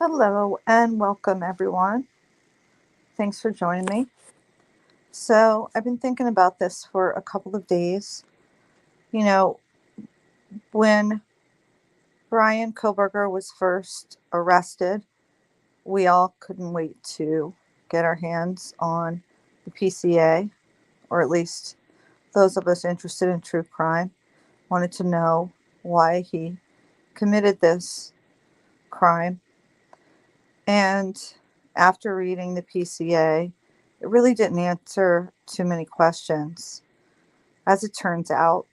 Hello and welcome, everyone. Thanks for joining me. So, I've been thinking about this for a couple of days. You know, when Bryan Kohberger was first arrested, we all couldn't wait to get our hands on the PCA, or at least those of us interested in true crime wanted to know why he committed this crime. And after reading the PCA, it really didn't answer too many questions. As it turns out,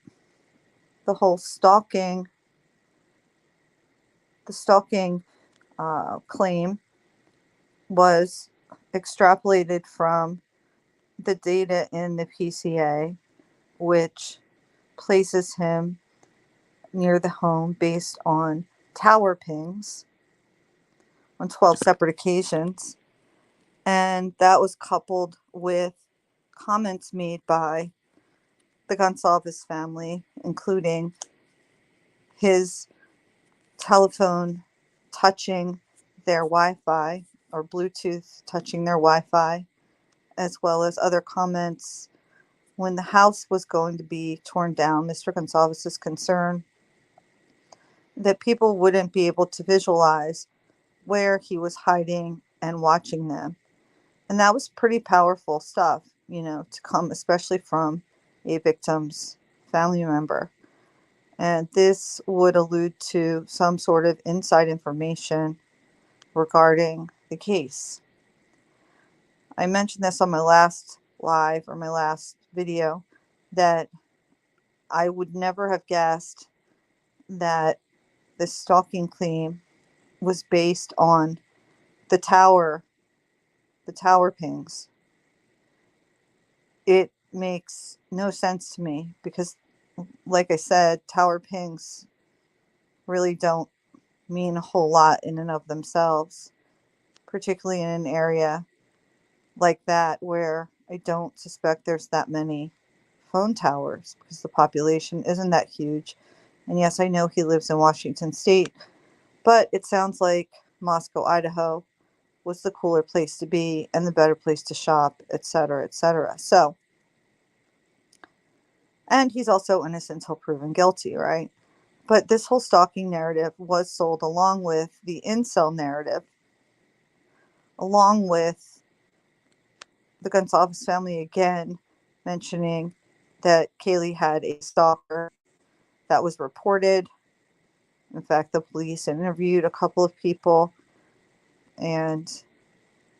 the whole stalking claim was extrapolated from the data in the PCA, which places him near the home based on tower pings on 12 separate occasions. And that was coupled with comments made by the Gonsalves family, including his telephone touching their Wi-Fi or Bluetooth touching their Wi-Fi, as well as other comments when the house was going to be torn down. Mr. Gonsalves is concerned that people wouldn't be able to visualize where he was hiding and watching them. And that was pretty powerful stuff, to come, especially from a victim's family member. And this would allude to some sort of inside information regarding the case. I mentioned this on my last live or my last video that I would never have guessed that the stalking claim was based on the tower pings. It makes no sense to me because, like I said, tower pings really don't mean a whole lot in and of themselves, particularly in an area like that where I don't suspect there's that many phone towers because the population isn't that huge. And yes, I know he lives in Washington State, but it sounds like Moscow, Idaho was the cooler place to be and the better place to shop, etc., etc. So, and he's also innocent until proven guilty, right? But this whole stalking narrative was sold along with the incel narrative, along with the Gonsalves family again mentioning that Kaylee had a stalker that was reported. In fact, the police interviewed a couple of people, and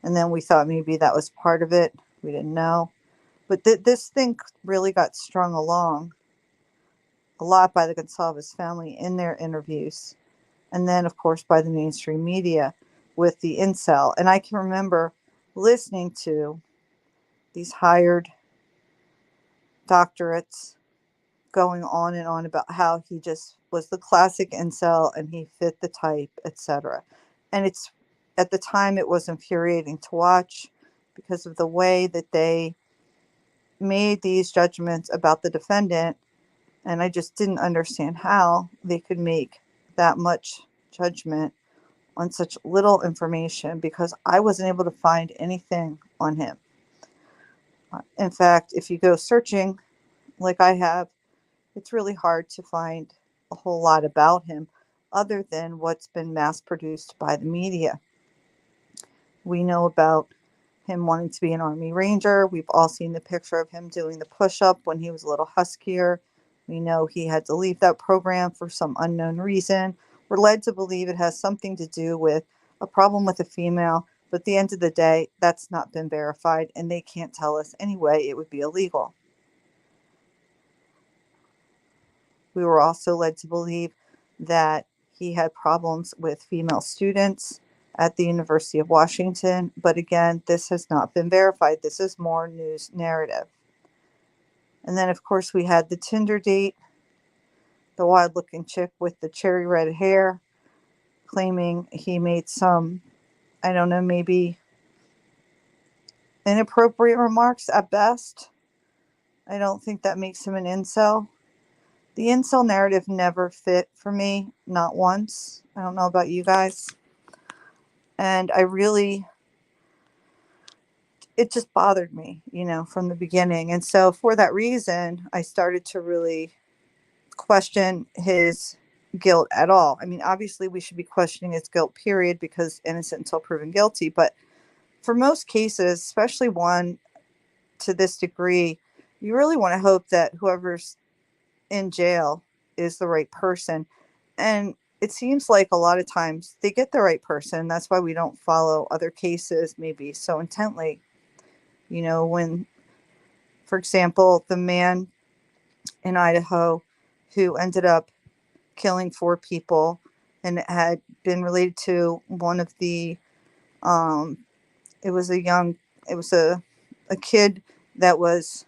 then we thought maybe that was part of it. We didn't know. But this thing really got strung along a lot by the Gonsalves family in their interviews. And then, of course, by the mainstream media with the incel. And I can remember listening to these hired doctorates going on and on about how he just was the classic incel and he fit the type, etc. And it's at the time it was infuriating to watch because of the way that they made these judgments about the defendant, and I just didn't understand how they could make that much judgment on such little information because I wasn't able to find anything on him. In fact, if you go searching like I have, it's really hard to find a whole lot about him other than what's been mass produced by the media. We know about him wanting to be an Army Ranger. We've all seen the picture of him doing the push up when he was a little huskier. We know he had to leave that program for some unknown reason. We're led to believe it has something to do with a problem with a female, but at the end of the day, that's not been verified, and they can't tell us anyway. It would be illegal. We were also led to believe that he had problems with female students at the University of Washington, but again, this has not been verified. This is more news narrative. And then, of course, we had the Tinder date, the wild looking chick with the cherry red hair, claiming he made some, I don't know, maybe inappropriate remarks at best. I don't think that makes him an incel. The incel narrative never fit for me, not once. I don't know about you guys. And it just bothered me, from the beginning. And so for that reason, I started to really question his guilt at all. I mean, obviously, we should be questioning his guilt, period, because innocent until proven guilty. But for most cases, especially one to this degree, you really want to hope that whoever's in jail is the right person. And it seems like a lot of times they get the right person. That's why we don't follow other cases maybe so intently. When, for example, the man in Idaho who ended up killing 4 people, and it had been related to one of the um it was a kid that was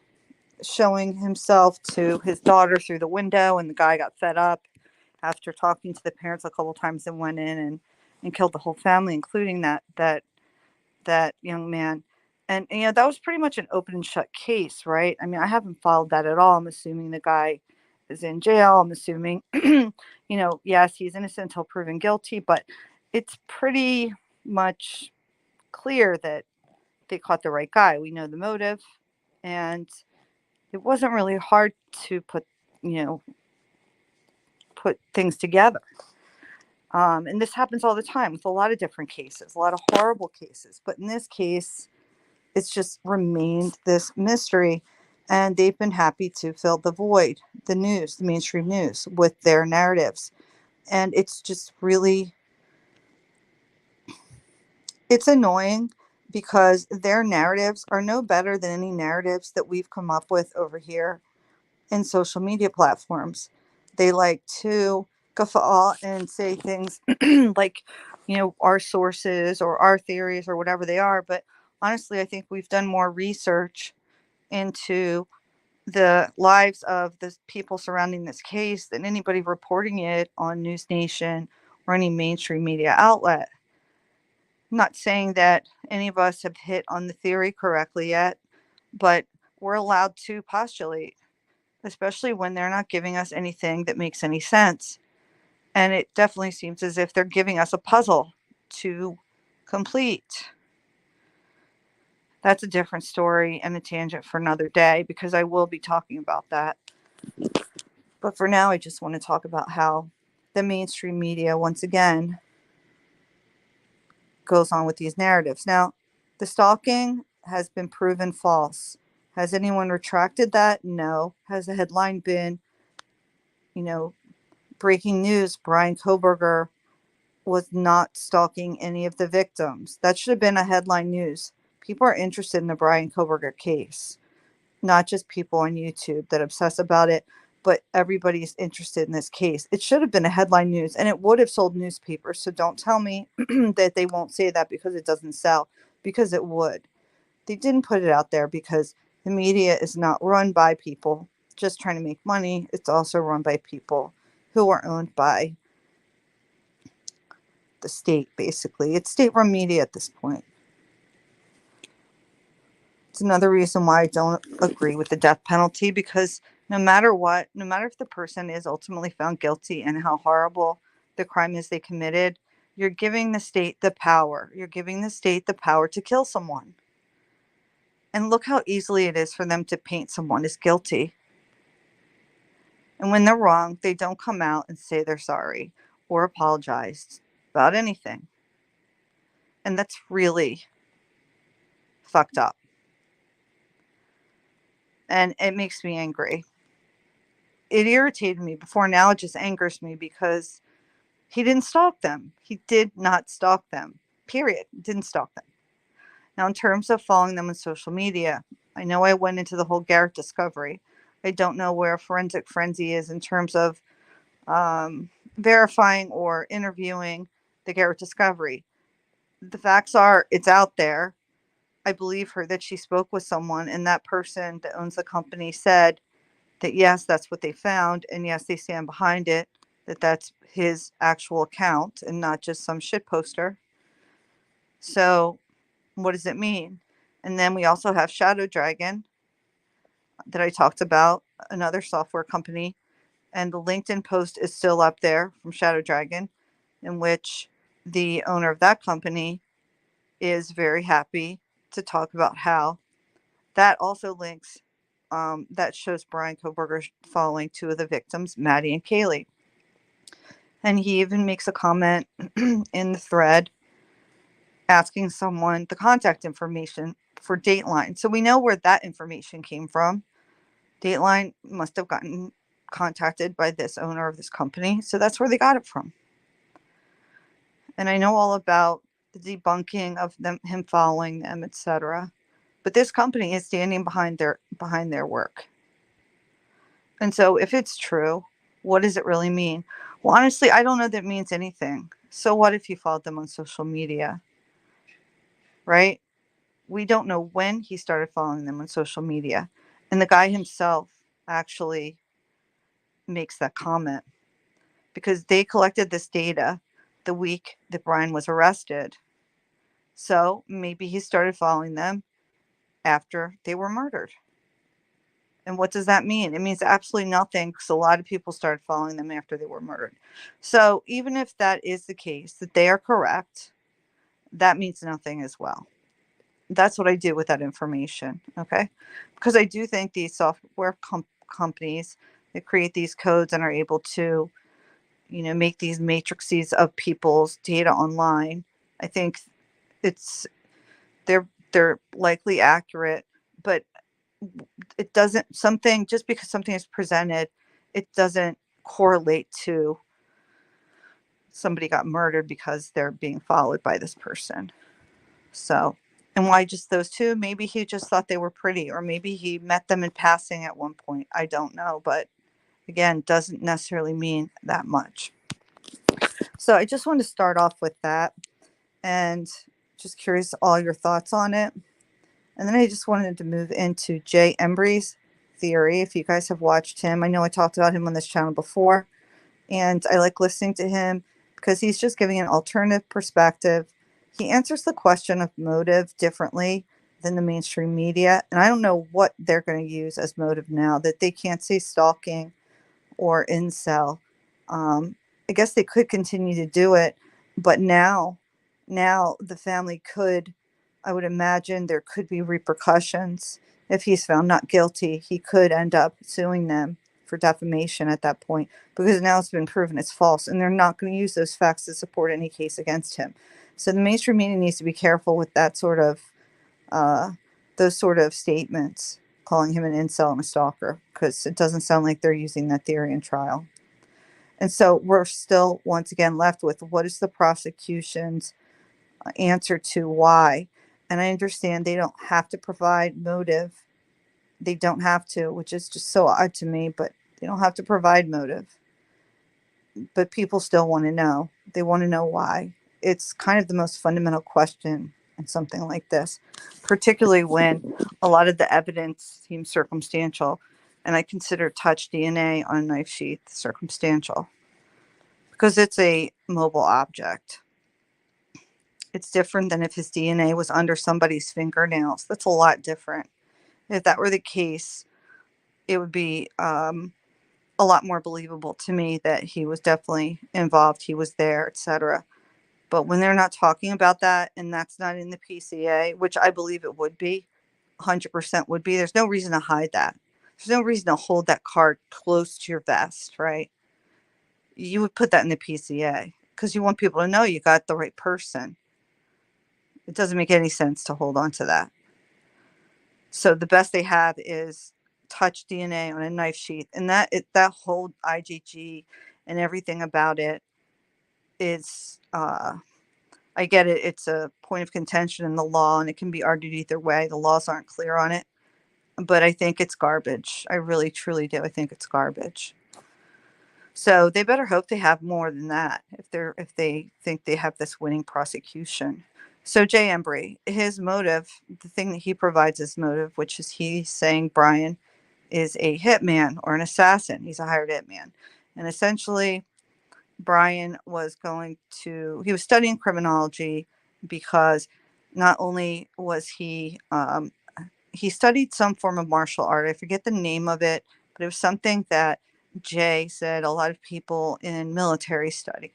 showing himself to his daughter through the window, and the guy got fed up after talking to the parents a couple times and went in and killed the whole family, including that young man. And that was pretty much an open and shut case, right? I mean, I haven't followed that at all. I'm assuming the guy is in jail. I'm assuming, yes, he's innocent until proven guilty, but it's pretty much clear that they caught the right guy. We know the motive, and it wasn't really hard to you know, put things together. And this happens all the time with a lot of different cases, a lot of horrible cases. But in this case, it's just remained this mystery. And they've been happy to fill the void, the news, the mainstream news, with their narratives. And it's just really, it's annoying because their narratives are no better than any narratives that we've come up with over here in social media platforms. They like to guffaw and say things like, our sources or our theories or whatever they are. But honestly, I think we've done more research into the lives of the people surrounding this case than anybody reporting it on News Nation or any mainstream media outlet. I'm not saying that any of us have hit on the theory correctly yet, but we're allowed to postulate, especially when they're not giving us anything that makes any sense. And it definitely seems as if they're giving us a puzzle to complete. That's a different story and a tangent for another day, because I will be talking about that. But for now, I just want to talk about how the mainstream media, once again, goes on with these narratives. Now, the stalking has been proven false. Has anyone retracted that? No. Has the headline been, you know, breaking news, Bryan Kohberger was not stalking any of the victims? That should have been a headline news. People are interested in the Bryan Kohberger case, not just people on YouTube that obsess about it, but everybody's interested in this case. It should have been a headline news, and it would have sold newspapers. So don't tell me that they won't say that because it doesn't sell, because it would. They didn't put it out there because the media is not run by people just trying to make money. It's also run by people who are owned by the state, basically. It's state-run media at this point. It's another reason why I don't agree with the death penalty, because no matter what, no matter if the person is ultimately found guilty and how horrible the crime is they committed, you're giving the state the power. You're giving the state the power to kill someone. And look how easily it is for them to paint someone as guilty. And when they're wrong, they don't come out and say they're sorry or apologize about anything. And that's really fucked up. And it makes me angry. It irritated me before. Now it just angers me because he didn't stalk them. He did not stalk them. Period. Didn't stalk them. Now, in terms of following them on social media, I know I went into the whole Garrett discovery. I don't know where Forensic Frenzy is in terms of verifying or interviewing the Garrett discovery. The facts are, it's out there. I believe her that she spoke with someone, and that person that owns the company said that yes, that's what they found, and yes, they stand behind it, that that's his actual account and not just some shit poster. So what does it mean? And then we also have Shadow Dragon that I talked about, another software company, and the LinkedIn post is still up there from Shadow Dragon, in which the owner of that company is very happy to talk about how that also links, that shows Bryan Kohberger following two of the victims, Maddie and Kaylee. And he even makes a comment in the thread asking someone the contact information for Dateline. So we know where that information came from. Dateline must have gotten contacted by this owner of this company. So that's where they got it from. And I know all about the debunking of him following them, etc. But this company is standing behind their work. And so if it's true, what does it really mean? Well, honestly, I don't know that it means anything. So what if you followed them on social media? Right? We don't know when he started following them on social media. And the guy himself actually makes that comment because they collected this data the week that Bryan was arrested. So maybe he started following them after they were murdered. And what does that mean? It means absolutely nothing because a lot of people started following them after they were murdered. So even if that is the case, that they are correct, that means nothing as well. That's what I do with that information, okay? Because I do think these software companies that create these codes and are able to, make these matrices of people's data online, I think it's they're likely accurate, but it doesn't just because something is presented, it doesn't correlate to somebody got murdered because they're being followed by this person. So, and why just those two? Maybe he just thought they were pretty, or maybe he met them in passing at one point. I don't know, but again, doesn't necessarily mean that much. So I just want to start off with that and just curious all your thoughts on it. And then I just wanted to move into Jay Embree's theory. If you guys have watched him, I know I talked about him on this channel before, and I like listening to him because he's just giving an alternative perspective. He answers the question of motive differently than the mainstream media, and I don't know what they're going to use as motive now that they can't say stalking or incel. I guess they could continue to do it, but now the family could, I would imagine there could be repercussions. If he's found not guilty, he could end up suing them for defamation at that point because now it's been proven it's false, and they're not going to use those facts to support any case against him. So the mainstream media needs to be careful with that sort of those sort of statements, calling him an incel and a stalker, because it doesn't sound like they're using that theory in trial. And so we're still once again left with what is the prosecution's answer to why. And I understand they don't have to provide motive. They don't have to, which is just so odd to me, but they don't have to provide motive. But people still want to know. They want to know why. It's kind of the most fundamental question in something like this, particularly when a lot of the evidence seems circumstantial. And I consider touch DNA on a knife sheath circumstantial because it's a mobile object. It's different than if his DNA was under somebody's fingernails. That's a lot different. If that were the case, it would be a lot more believable to me that he was definitely involved, he was there, etc. But when they're not talking about that, and that's not in the PCA, which I believe it would be, 100% would be, there's no reason to hide that. There's no reason to hold that card close to your vest, right? You would put that in the PCA because you want people to know you got the right person. It doesn't make any sense to hold on to that. So the best they have is touch DNA on a knife sheath, and that whole IgG and everything about it is, I get it. It's a point of contention in the law, and it can be argued either way. The laws aren't clear on it, but I think it's garbage. I really, truly do. I think it's garbage. So they better hope they have more than that if they think they have this winning prosecution. So Jay Embree, his motive, the thing that he provides as motive, which is he's saying Bryan is a hitman or an assassin. He's a hired hitman. And essentially, Bryan was he was studying criminology because not only was he studied some form of martial art. I forget the name of it, but it was something that Jay said a lot of people in military study.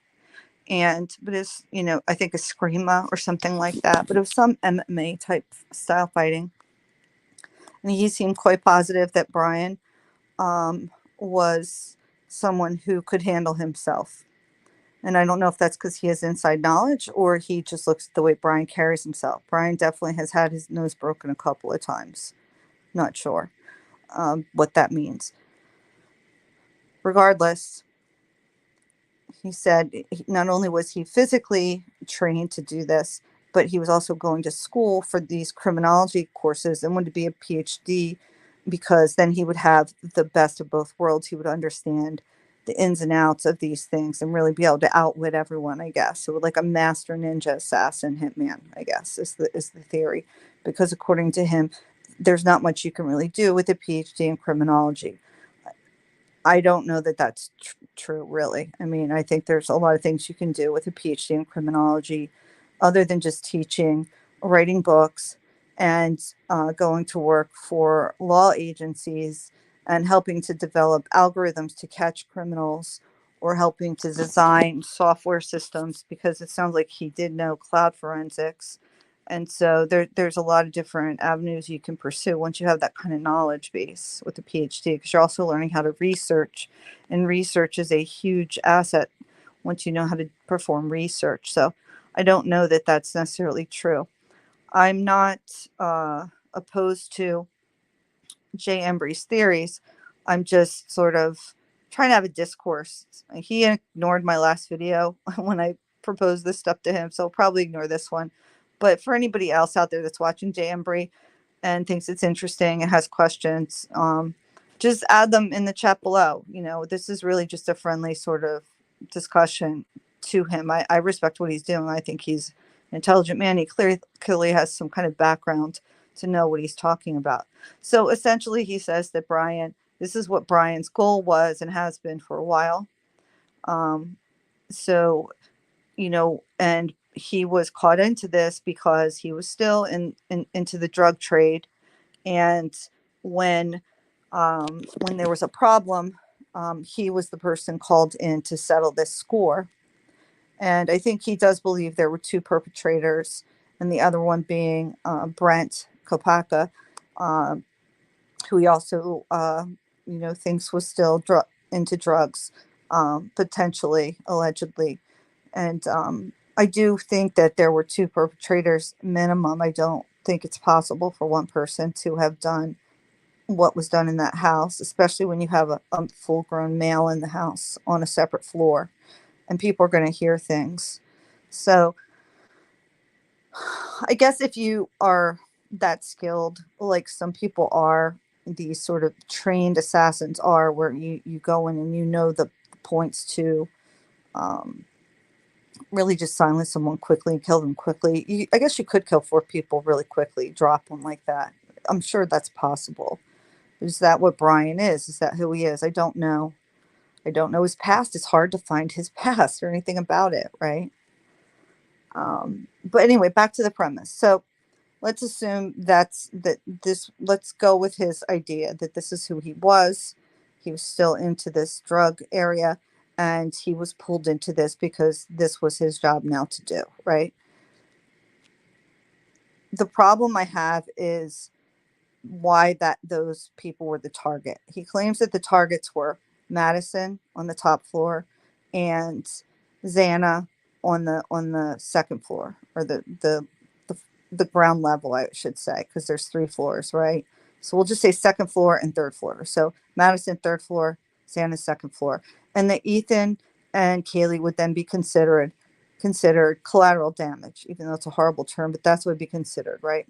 but it's, I think a screama or something like that, but it was some MMA type style fighting. And he seemed quite positive that Bryan was someone who could handle himself. And I don't know if that's because he has inside knowledge or he just looks at the way Bryan carries himself. Bryan definitely has had his nose broken a couple of times. Not sure what that means. Regardless, he said not only was he physically trained to do this, but he was also going to school for these criminology courses and wanted to be a PhD because then he would have the best of both worlds. He would understand the ins and outs of these things and really be able to outwit everyone, I guess. So like a master ninja assassin hitman, I guess, is the theory. Because according to him, there's not much you can really do with a PhD in criminology. I don't know that that's true, really. I mean, I think there's a lot of things you can do with a PhD in criminology other than just teaching, writing books, and going to work for law agencies and helping to develop algorithms to catch criminals or helping to design software systems, because it sounds like he did know cloud forensics. And so there's a lot of different avenues you can pursue once you have that kind of knowledge base with a PhD, because you're also learning how to research. And research is a huge asset once you know how to perform research. So I don't know that that's necessarily true. I'm not opposed to Jay Embree's theories. I'm just sort of trying to have a discourse. He ignored my last video when I proposed this stuff to him, so I'll probably ignore this one. But for anybody else out there that's watching Jay Embree and thinks it's interesting and has questions, just add them in the chat below. This is really just a friendly sort of discussion to him. I respect what he's doing. I think he's an intelligent man. He clearly has some kind of background to know what he's talking about. So essentially, he says that this is what Bryan's goal was and has been for a while. Um, so, and he was caught into this because he was still into the drug trade. And when there was a problem, he was the person called in to settle this score. And I think he does believe there were two perpetrators, and the other one being Brent Kopaka, who he also, thinks was still into drugs, potentially, allegedly. And I do think that there were two perpetrators minimum. I don't think it's possible for one person to have done what was done in that house, especially when you have a full-grown male in the house on a separate floor, and people are going to hear things. So I guess if you are that skilled, like some people are, these sort of trained assassins are, where you go in and the points to really just silence someone quickly and kill them quickly. I guess you could kill 4 people really quickly, drop one like that. I'm sure that's possible. Is that what Bryan is? Is that who he is? I don't know. I don't know his past. It's hard to find his past or anything about it, right? But anyway, back to the premise. So let's assume let's go with his idea that this is who he was. He was still into this drug area, and he was pulled into this because this was his job now to do, right? The problem I have is why those people were the target. He claims that the targets were Madison on the top floor and Xana on the second floor, or the ground level, I should say, because there's 3 floors, right? So we'll just say second floor and third floor. So Madison third floor, Xana second floor, and that Ethan and Kaylee would then be considered collateral damage, even though it's a horrible term, but that's what would be considered, right?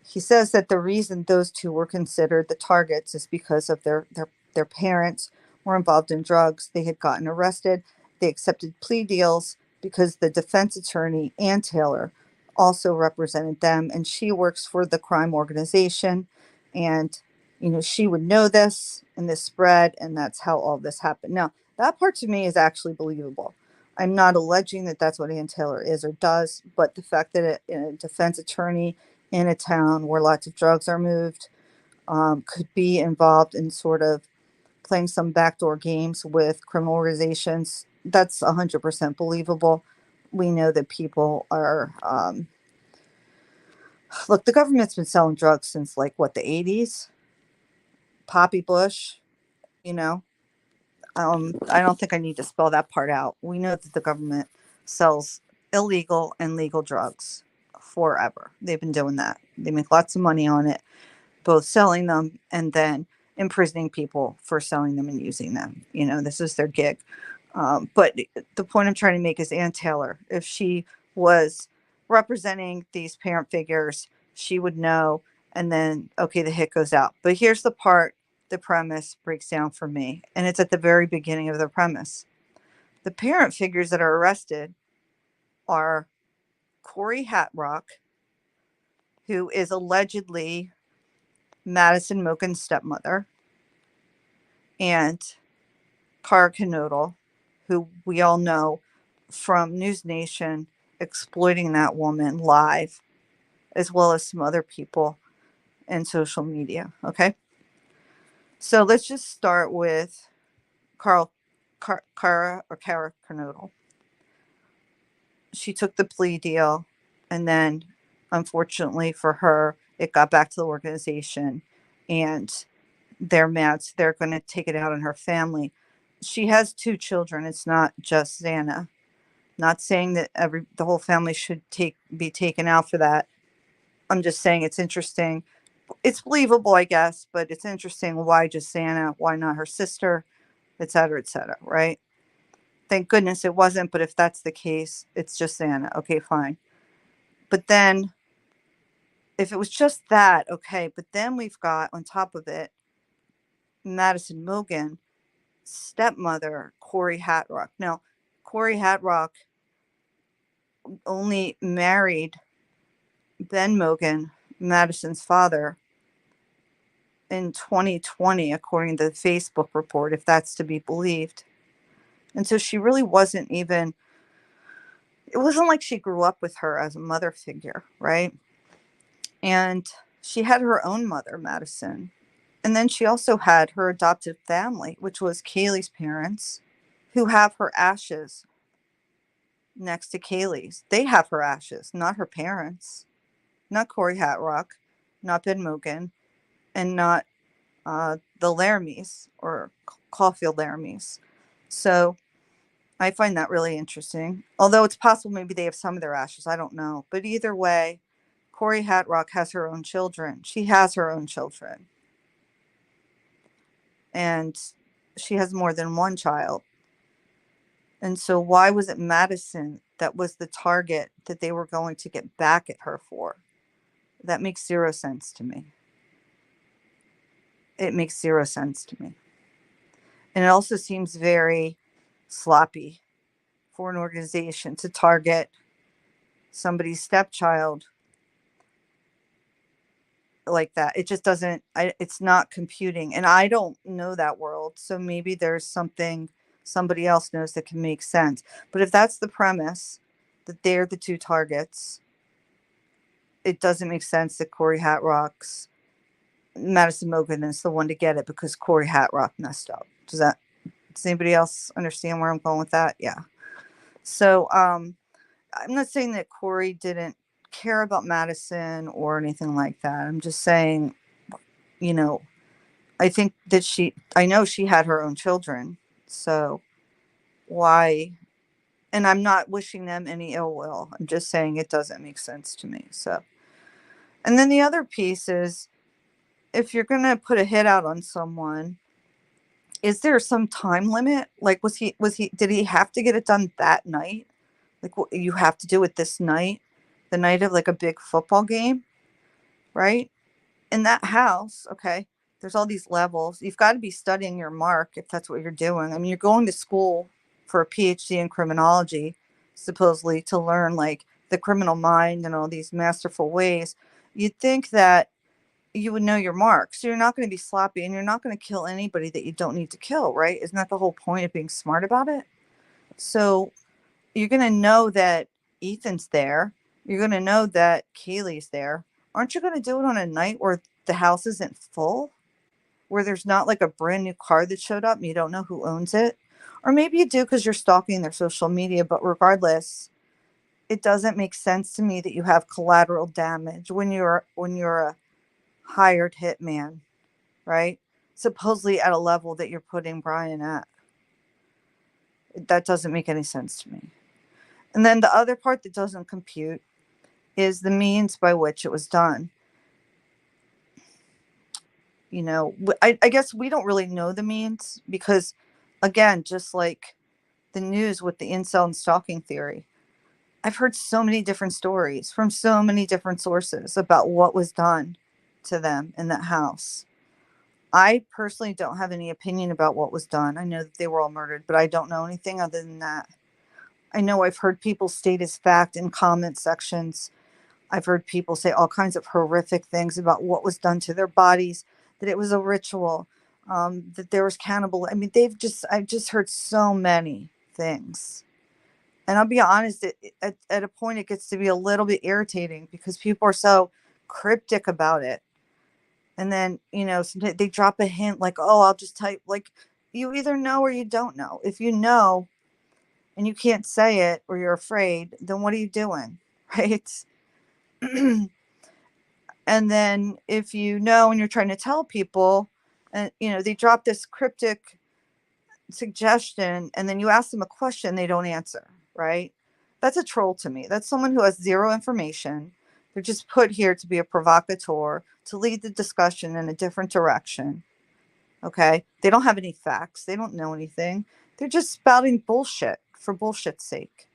He says that the reason those 2 were considered the targets is because of their parents were involved in drugs. They had gotten arrested. They accepted plea deals because the defense attorney, Ann Taylor, also represented them, and she works for the crime organization. And, she would know this, and this spread, and that's how all this happened. Now, that part to me is actually believable. I'm not alleging that that's what Ann Taylor is or does, but the fact that a defense attorney in a town where lots of drugs are moved could be involved in sort of playing some backdoor games with criminal organizations. That's 100% believable. We know that people are, look, the government's been selling drugs since like what, the 80s? Poppy Bush, you know? I don't think I need to spell that part out. We know that the government sells illegal and legal drugs forever. They've been doing that. They make lots of money on it, both selling them and then imprisoning people for selling them and using them. This is their gig. But the point I'm trying to make is Ann Taylor, if she was representing these parent figures, she would know. And then, okay, the hit goes out. But here's the part the premise breaks down for me. And it's at the very beginning of the premise. The parent figures that are arrested are Corey Hatrock, who is allegedly Madison Mogen's stepmother, and Cara Canodal, who we all know from News Nation exploiting that woman live, as well as some other people in social media. Okay. So let's just start with Cara Canodal. She took the plea deal, and then unfortunately for her, it got back to the organization, and they're mad. So they're going to take it out on her family. She has 2 children. It's not just Xana. Not saying that the whole family should be taken out for that. I'm just saying it's interesting. It's believable, I guess, but it's interesting. Why just Xana? Why not her sister, et cetera, right? Thank goodness it wasn't, but if that's the case, it's just Xana. Okay, fine. But then, if it was just that, okay, but then we've got, on top of it, Madison Mogen, stepmother, Corey Hatrock. Now, Corey Hatrock only married Ben Mogen, Madison's father, in 2020, according to the Facebook report, if that's to be believed. And so she really wasn't even, it wasn't like she grew up with her as a mother figure, right? And she had her own mother, Madison. And then she also had her adoptive family, which was Kaylee's parents, who have her ashes next to Kaylee's. They have her ashes, not her parents, not Corey Hatrock, not Ben Mogen, and not the Laramies or Caulfield Laramies. So I find that really interesting. Although it's possible maybe they have some of their ashes. I don't know. But either way, Corey Hatrock has her own children. She has her own children. And she has more than one child. And so why was it Madison that was the target that they were going to get back at her for? That makes 0 sense to me. It makes 0 sense to me. And it also seems very sloppy for an organization to target somebody's stepchild like that. It just doesn't, it's not computing. And I don't know that world. So maybe there's something somebody else knows that can make sense. But if that's the premise, that they're the 2 targets, it doesn't make sense that Corey Hatrock's Madison Mogen is the one to get it because Corey Hatrock messed up. Does anybody else understand where I'm going with that? Yeah. So I'm not saying that Corey didn't care about Madison or anything like that. I'm just saying, I think that I know she had her own children. So why? And I'm not wishing them any ill will. I'm just saying it doesn't make sense to me. So, and then the other piece is, if you're going to put a hit out on someone, is there some time limit? Like, did he have to get it done that night? Like, you have to do it this night, the night of like a big football game, right? In that house, okay, there's all these levels. You've got to be studying your mark if that's what you're doing. I mean, you're going to school for a PhD in criminology, supposedly to learn like the criminal mind and all these masterful ways. You'd think that you would know your mark. So you're not going to be sloppy, and you're not going to kill anybody that you don't need to kill, right? Isn't that the whole point of being smart about it? So you're going to know that Ethan's there. You're going to know that Kaylee's there. Aren't you going to do it on a night where the house isn't full? where there's not like a brand new car that showed up and you don't know who owns it. Or maybe you do because you're stalking their social media, but regardless, it doesn't make sense to me that you have collateral damage when you're a hired hitman, right? Supposedly at a level that you're putting Bryan at. That doesn't make any sense to me. And then the other part that doesn't compute is the means by which it was done. I guess we don't really know the means because, again, just like the news with the incel and stalking theory, I've heard so many different stories from so many different sources about what was done to them in that house. I personally don't have any opinion about what was done. I know that they were all murdered, but I don't know anything other than that. I know I've heard people state as fact in comment sections. I've heard people say all kinds of horrific things about what was done to their bodies, that it was a ritual, that there was cannibal. I mean, I've just heard so many things. And I'll be honest, at a point it gets to be a little bit irritating because people are so cryptic about it. And then, sometimes they drop a hint like, oh, I'll just type, like, you either know or you don't know. If you know and you can't say it or you're afraid, then what are you doing? Right? And then if you know and you're trying to tell people, and they drop this cryptic suggestion and then you ask them a question, they don't answer, right? That's a troll to me. That's someone who has zero information. They're just put here to be a provocateur, to lead the discussion in a different direction. Okay? They don't have any facts. They don't know anything. They're just spouting bullshit for bullshit's sake.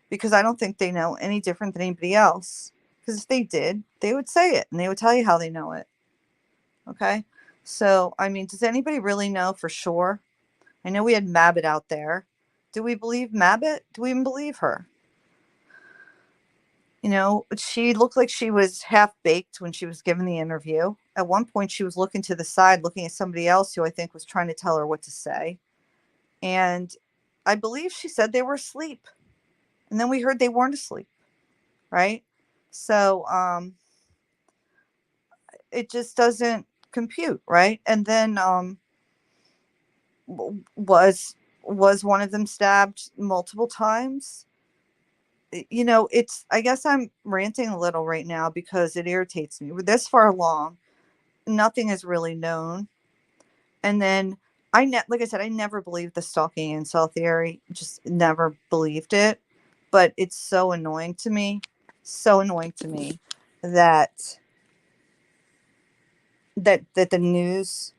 Because I don't think they know any different than anybody else. Because if they did, they would say it and they would tell you how they know it. Okay? So, I mean, does anybody really know for sure? I know we had Mabbit out there. Do we believe Mabbit? Do we even believe her? She looked like she was half baked when she was given the interview. At one point, she was looking to the side, looking at somebody else who I think was trying to tell her what to say. And I believe she said they were asleep. And then we heard they weren't asleep, right? So it just doesn't compute, right? And then was one of them stabbed multiple times? It's, I guess I'm ranting a little right now because it irritates me. We're this far along, nothing is really known. And then like I said, I never believed the stalking and cell theory, just never believed it. But it's so annoying to me, that the news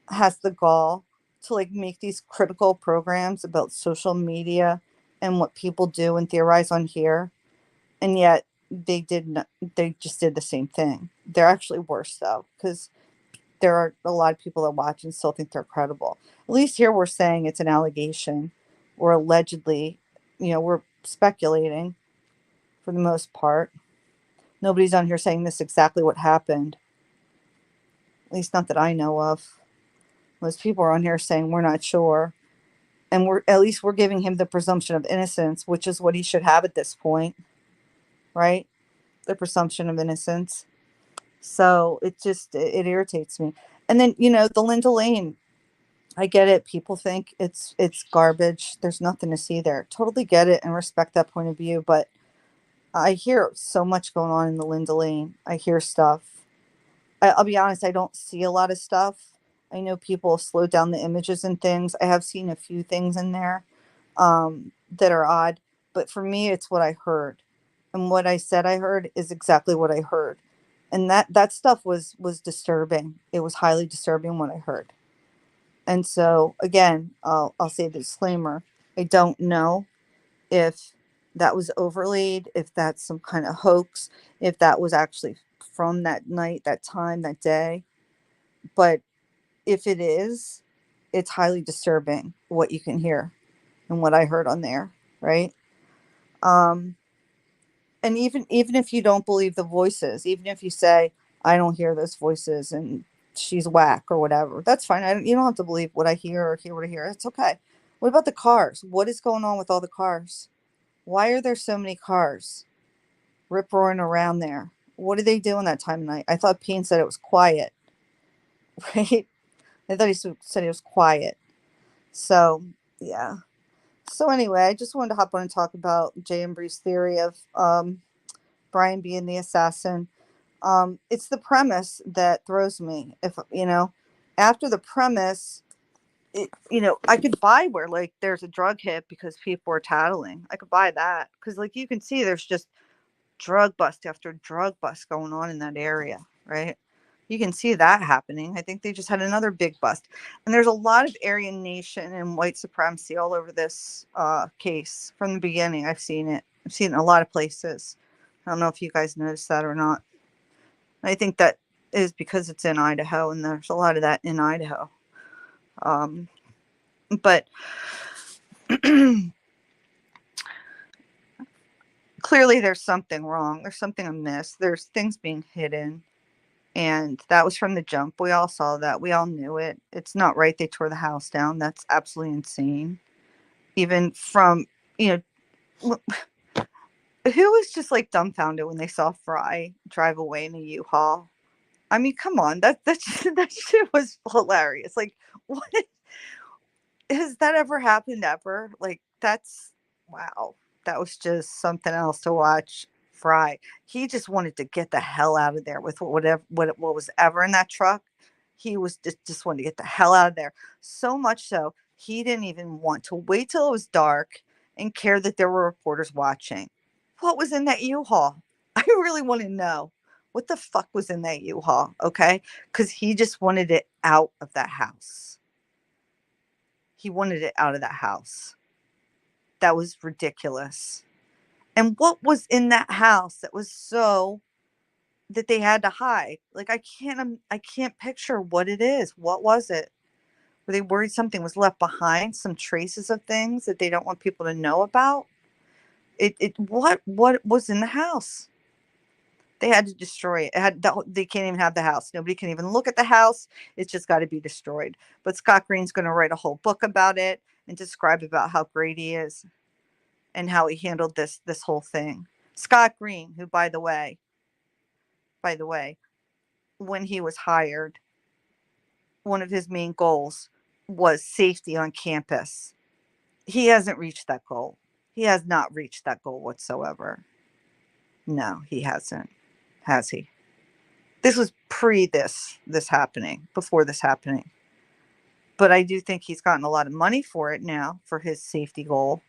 has the gall to like make these critical programs about social media and what people do and theorize on here, and yet they just did the same thing. They're actually worse though, because there are a lot of people that watch and still think they're credible. At least here we're saying it's an allegation, or allegedly, we're speculating for the most part. Nobody's on here saying this exactly what happened, at least not that I know of. Most people are on here saying we're not sure, and we're giving him the presumption of innocence, which is what he should have at this point, right? The presumption of innocence. So it irritates me. And then the Linda Lane, I get it. People think it's garbage. There's nothing to see there. Totally get it and respect that point of view. But I hear so much going on in the Linda Lane. I hear stuff. I'll be honest, I don't see a lot of stuff. I know people slow down the images and things. I have seen a few things in there that are odd. But for me, it's what I heard. And what I said I heard is exactly what I heard. And that stuff was disturbing. It was highly disturbing what I heard. And so again, I'll say the disclaimer. I don't know if that was overlaid, if that's some kind of hoax, if that was actually from that night, that time, that day. But if it is, it's highly disturbing what you can hear and what I heard on there, right? And even if you don't believe the voices, even if you say I don't hear those voices and she's whack or whatever, that's fine. You don't have to believe what I hear or hear what I hear. It's okay. What about the cars? What is going on with all the cars? Why are there so many cars rip roaring around there? What are they doing that time of night? I thought Payne said it was quiet, right? I thought he said he was quiet. So, yeah. So anyway, I just wanted to hop on and talk about Jay Embree's theory of Bryan being the assassin. It's the premise that throws me. If after the premise, I could buy where like there's a drug hit because people are tattling. I could buy that because like you can see there's just drug bust after drug bust going on in that area, right? You can see that happening. I think they just had another big bust. And there's a lot of Aryan Nation and white supremacy all over this case from the beginning. I've seen it. I've seen it in a lot of places. I don't know if you guys noticed that or not. I think that is because it's in Idaho, and there's a lot of that in Idaho. But clearly there's something wrong. There's something amiss. There's things being hidden. And that was from the jump. We all saw that. We all knew it. It's not right they tore the house down. That's absolutely insane. Even from, who was just like dumbfounded when they saw Fry drive away in a U-Haul? I mean, come on. That shit was hilarious. Like, what? Has that ever happened ever? Like, that's, wow. That was just something else to watch. Fry. He just wanted to get the hell out of there with whatever what was ever in that truck. He was just wanted to get the hell out of there. So much so he didn't even want to wait till it was dark and care that there were reporters watching. What was in that U-Haul? I really want to know what the fuck was in that U-Haul. Okay, because he just wanted it out of that house. He wanted it out of that house. That was ridiculous. And what was in that house that was so that they had to hide? Like I can't picture what it is. What was it? Were they worried something was left behind? Some traces of things that they don't want people to know about? What was in the house? They had to destroy it. They can't even have the house. Nobody can even look at the house. It's just got to be destroyed. But Scott Green's going to write a whole book about it and describe about how great he is and how he handled this whole thing. Scott Green, who by the way, when he was hired, one of his main goals was safety on campus. He hasn't reached that goal. He has not reached that goal whatsoever. No, he hasn't. Has he? This was pre this happening, before this happening. But I do think he's gotten a lot of money for it now for his safety goal.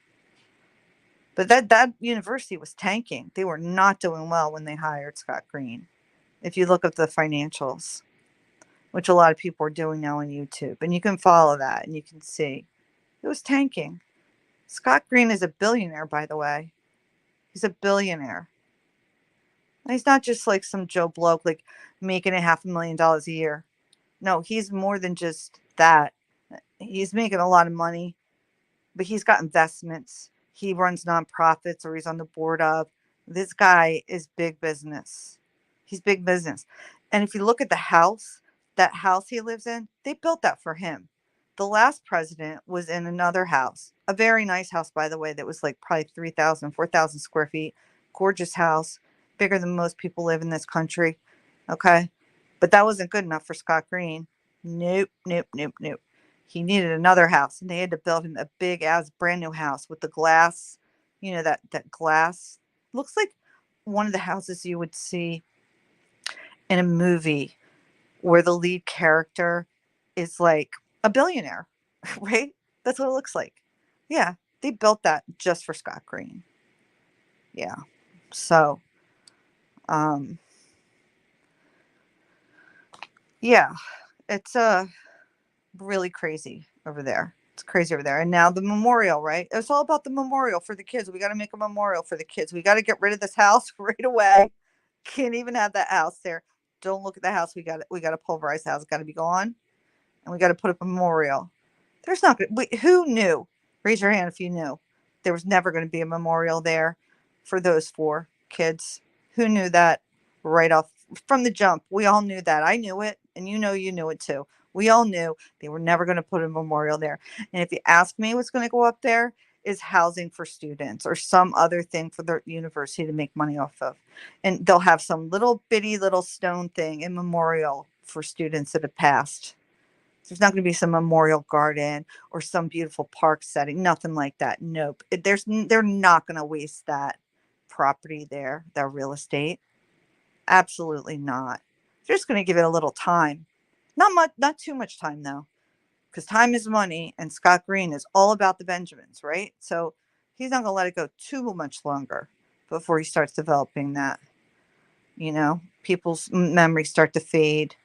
But that university was tanking. They were not doing well when they hired Scott Green. If you look at the financials, which a lot of people are doing now on YouTube, and you can follow that and you can see it was tanking. Scott Green is a billionaire, by the way. He's a billionaire. And he's not just like some Joe bloke like making $500,000 a year. No, he's more than just that. He's making a lot of money, but he's got investments. He runs nonprofits or he's on the board of. This guy is big business. He's big business. And if you look at the house, that house he lives in, they built that for him. The last president was in another house, a very nice house, by the way, that was like probably 3,000, 4,000 square feet. Gorgeous house, bigger than most people live in this country. Okay. But that wasn't good enough for Scott Green. Nope, nope, nope, nope. He needed another house, and they had to build him a big ass brand new house with the glass, that glass. Looks like one of the houses you would see in a movie where the lead character is like a billionaire, right? That's what it looks like. Yeah, they built that just for Scott Green. Yeah. So, yeah, it's really crazy over there. It's crazy over there. And now the memorial, right? It's all about the memorial for the kids. We got to make a memorial for the kids. We got to get rid of this house right away. Can't even have that house there. Don't look at the house. We got to pulverize the house. Got to be gone. And we got to put up a memorial. There's not going to, who knew? Raise your hand if you knew. There was never going to be a memorial there for those 4 kids. Who knew that right off from the jump? We all knew that. I knew it. And you knew it too. We all knew they were never going to put a memorial there. And if you ask me what's going to go up there, is housing for students or some other thing for the university to make money off of. And they'll have some little bitty little stone thing in memorial for students that have passed. There's not going to be some memorial garden or some beautiful park setting. Nothing like that. Nope. They're not going to waste that property there, that real estate. Absolutely not. They're just going to give it a little time. Not much, not too much time though, because time is money, and Scott Green is all about the Benjamins, right? So he's not going to let it go too much longer before he starts developing that. People's memories start to fade,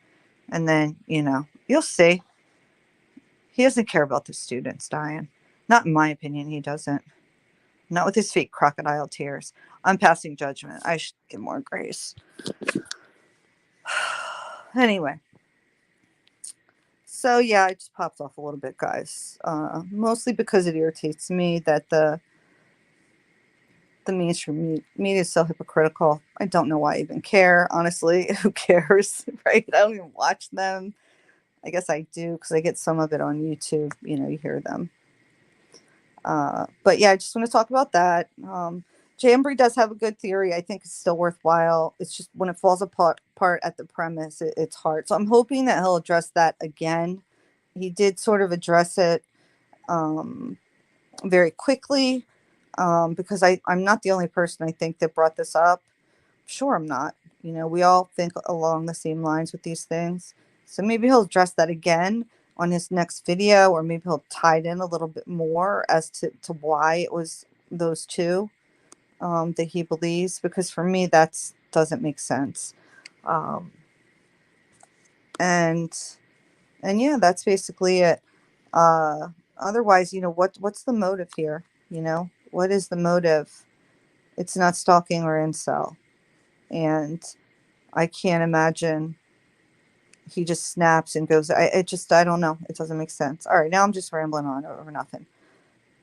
and then you'll see. He doesn't care about the students dying. Not in my opinion, he doesn't. Not with his fake crocodile tears. I'm passing judgment. I should give more grace. Anyway. So yeah, I just popped off a little bit, guys. Mostly because it irritates me that the mainstream media is so hypocritical. I don't know why I even care. Honestly, who cares, right? I don't even watch them. I guess I do because I get some of it on YouTube. You hear them. But yeah, I just want to talk about that. Embree does have a good theory. I think it's still worthwhile. It's just when it falls apart at the premise, it's hard. So I'm hoping that he'll address that again. He did sort of address it very quickly because I'm not the only person I think that brought this up. Sure, I'm not. We all think along the same lines with these things. So maybe he'll address that again on his next video, or maybe he'll tie it in a little bit more as to why it was those two that he believes, because for me that doesn't make sense. And yeah, that's basically it. Otherwise, what's the motive here? What is the motive? It's not stalking or incel. And I can't imagine he just snaps and goes. I don't know. It doesn't make sense. All right, now I'm just rambling on over nothing.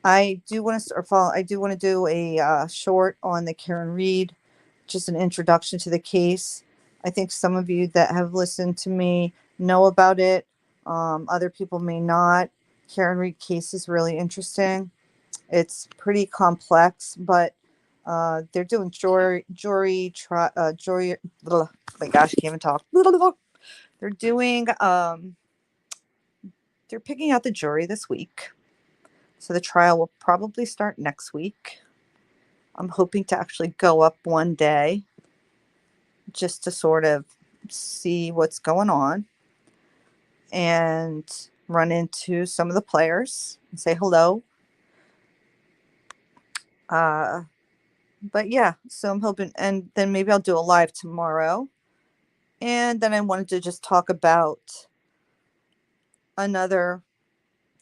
I do want to do a short on the Karen Reed, just an introduction to the case. I think some of you that have listened to me know about it. Other people may not. Karen Reed case is really interesting. It's pretty complex, but they're doing jury. Oh my gosh, I can't even talk. They're doing. They're picking out the jury this week. So the trial will probably start next week. I'm hoping to actually go up one day just to sort of see what's going on and run into some of the players and say hello. But yeah, so I'm hoping, and then maybe I'll do a live tomorrow. And then I wanted to just talk about another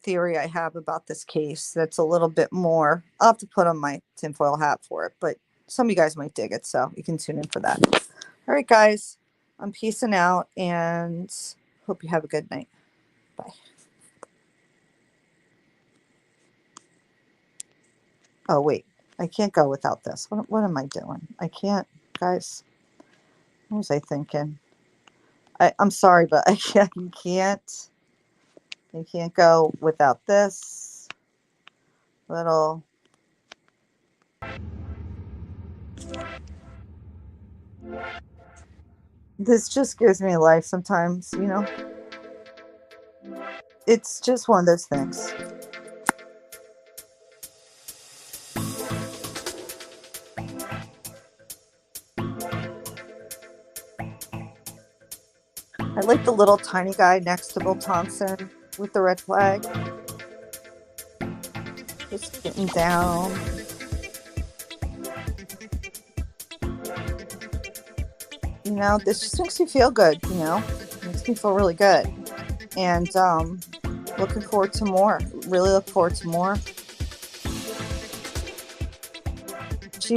theory I have about this case that's a little bit more. I'll have to put on my tinfoil hat for it, but some of you guys might dig it, so you can tune in for that. All right, guys, I'm peacing out and hope you have a good night. Bye. Oh, wait, I can't go without this. What am I doing? I can't, guys. What was I thinking? I'm sorry, but I can't. You can't go without this little. This just gives me life sometimes, It's just one of those things. I like the little tiny guy next to Bill Thompson with the red flag. Just getting down. This just makes me feel good, Makes me feel really good. And looking forward to more. Really look forward to more. She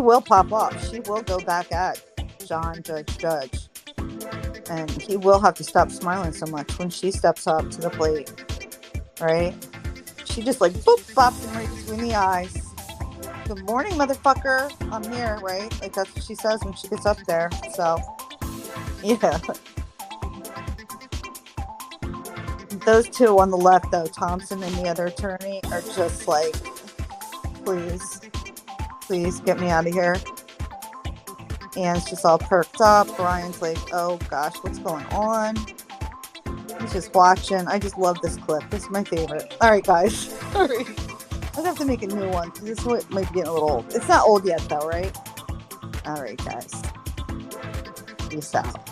will pop off. She will go back at John Judge. And he will have to stop smiling so much when she steps up to the plate, right? She just like boop, bops him right between the eyes. Good morning, motherfucker. I'm here, right? Like that's what she says when she gets up there. So, yeah. Those two on the left, though, Thompson and the other attorney, are just like, please get me out of here. And it's just all perked up. Brian's like, oh gosh, what's going on? He's just watching. I just love this clip. This is my favorite. All right, guys. All right. I'll have to make a new one because this one might be getting a little old. It's not old yet, though, right? All right, guys. Peace out.